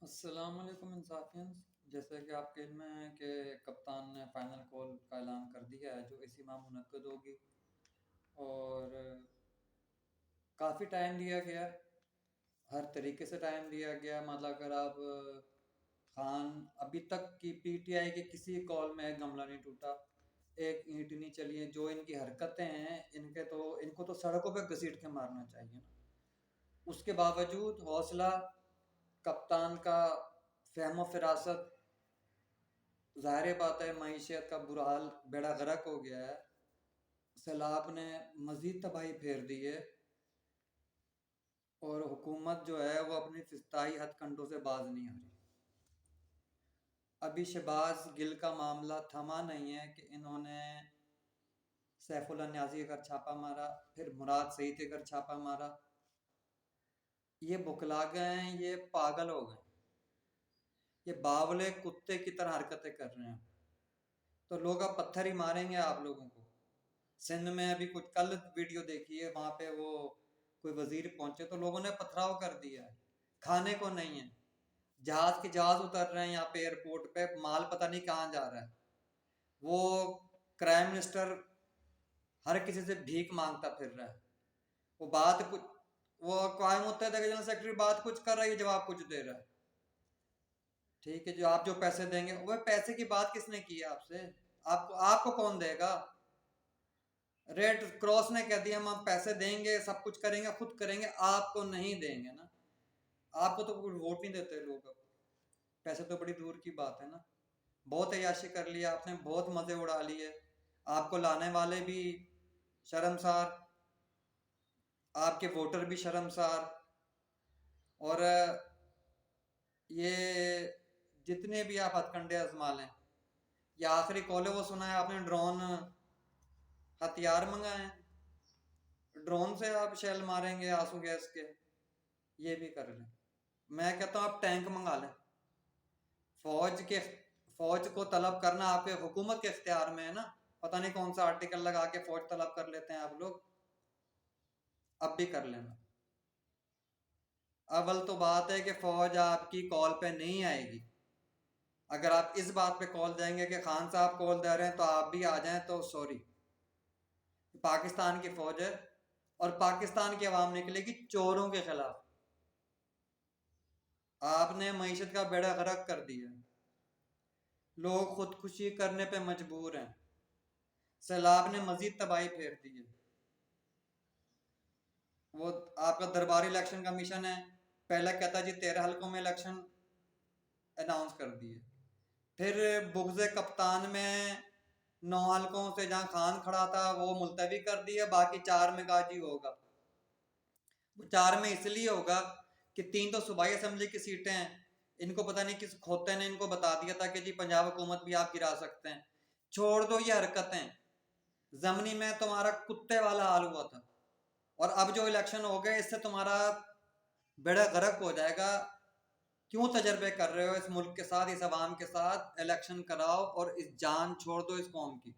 السلام علیکم انصافیوں، جیسا کہ آپ کے علم میں ہے کہ کپتان نے فائنل کال کا اعلان کر دیا ہے جو اسی ماہ منعقد ہوگی، اور کافی ٹائم دیا گیا، ہر طریقے سے ٹائم دیا گیا۔ مطلب اگر آپ خان ابھی تک کی پی ٹی آئی کے کسی کال میں ایک گملہ نہیں ٹوٹا، ایک اینٹ نہیں چلی ہے۔ جو ان کی حرکتیں ہیں ان کو تو سڑکوں پہ گھسیٹ کے مارنا چاہیے نا۔ اس کے باوجود حوصلہ کپتان کا، فہم و فراست، ظاہر بات ہے معیشت کا برا حال بیڑا غرق ہو گیا ہے، سیلاب نے مزید تباہی پھیر دی ہے، اور حکومت جو ہے وہ اپنی فضائی ہتھ کنڈوں سے باز نہیں آ رہی۔ ابھی شہباز گل کا معاملہ تھما نہیں ہے کہ انہوں نے سیف اللہ نیازی کا چھاپا مارا، پھر مراد سعید کے گھر چھاپا مارا۔ یہ بکلا گئے ہیں، یہ پاگل ہو گئے، یہ باولے کتے کی طرح حرکتیں کر رہے ہیں۔ تو لوگ اب پتھر ہی ماریں گے آپ لوگوں کو۔ سندھ میں ابھی کچھ کل ویڈیو دیکھی ہے، وہاں پہ وہ کوئی وزیر پہنچے تو لوگوں نے پتھراؤ کر دیا ہے، کھانے کو نہیں ہے۔ جہاز اتر رہے ہیں یہاں پہ ایئرپورٹ پہ، مال پتہ نہیں کہاں جا رہا ہے۔ وہ کرائم منسٹر ہر کسی سے بھیک مانگتا پھر رہا ہے۔ وہ اقوام متحدہ کے جنرل سیکرٹری بات کچھ کر رہا ہے، یہ جواب کچھ دے رہا ہے۔ ٹھیک ہے، آپ جو پیسے دیں گے، وہ پیسے کی بات کس نے کی ہے آپ سے؟ آپ کو کون دے گا؟ ریڈ کراس نے کہہ دیا ہم پیسے دیں گے، سب کچھ کریں گے، خود کریں گے، آپ کو نہیں دیں گے نا۔ آپ کو تو ووٹ نہیں دیتے لوگ، اب پیسے تو بڑی دور کی بات ہے نا۔ بہت عیاشی کر لیا آپ نے، بہت مزے اڑا لیے۔ آپ کو لانے والے بھی شرمسار، آپ کے ووٹر بھی شرمسار، اور یہ جتنے بھی آپ ہتھ کنڈے آزما لیں۔ یہ آخری کال ہے، وہ سنا ہے آپ نے ڈرون ہتھیار منگائے ہیں، ڈرون سے آپ شیل ماریں گے آنسو گیس کے، یہ بھی کر لیں۔ میں کہتا ہوں آپ ٹینک منگا لیں۔ فوج کو طلب کرنا آپ کے حکومت کے اختیار میں ہے نا۔ پتہ نہیں کون سا آرٹیکل لگا کے فوج طلب کر لیتے ہیں آپ لوگ، اب بھی کر لینا۔ اول تو بات ہے کہ فوج آپ کی کال پہ نہیں آئے گی۔ اگر آپ اس بات پہ کال دیں گے کہ خان صاحب کال دے رہے ہیں تو آپ بھی آ جائیں تو سوری، پاکستان کی فوج ہے، اور پاکستان کی عوام نکلے گی چوروں کے خلاف۔ آپ نے معیشت کا بیڑا غرق کر دیا، لوگ خودکشی کرنے پہ مجبور ہیں، سیلاب نے مزید تباہی پھیر دی ہے۔ وہ آپ کا درباری الیکشن کمیشن ہے، پہلا کہتا جی 13 حلقوں میں الیکشن اناؤنس کر دیے، پھر بغض کپتان میں 9 حلقوں سے جہاں خان کھڑا تھا وہ ملتوی کر دیا، باقی 4 میں گاجی ہوگا۔ وہ 4 میں اس لیے ہوگا کہ 3 تو صوبائی اسمبلی کی سیٹیں ہیں، ان کو پتہ نہیں کس کھوتے نے ان کو بتا دیا تھا کہ جی پنجاب حکومت بھی آپ گرا سکتے ہیں۔ چھوڑ دو یہ حرکتیں، زمینی میں تمہارا کتے والا حال ہوا تھا، اور اب جو الیکشن ہو گئے اس سے تمہارا بیڑا غرق ہو جائے گا۔ کیوں تجربے کر رہے ہو اس ملک کے ساتھ، اس عوام کے ساتھ؟ الیکشن کراؤ اور اس جان چھوڑ دو اس قوم کی۔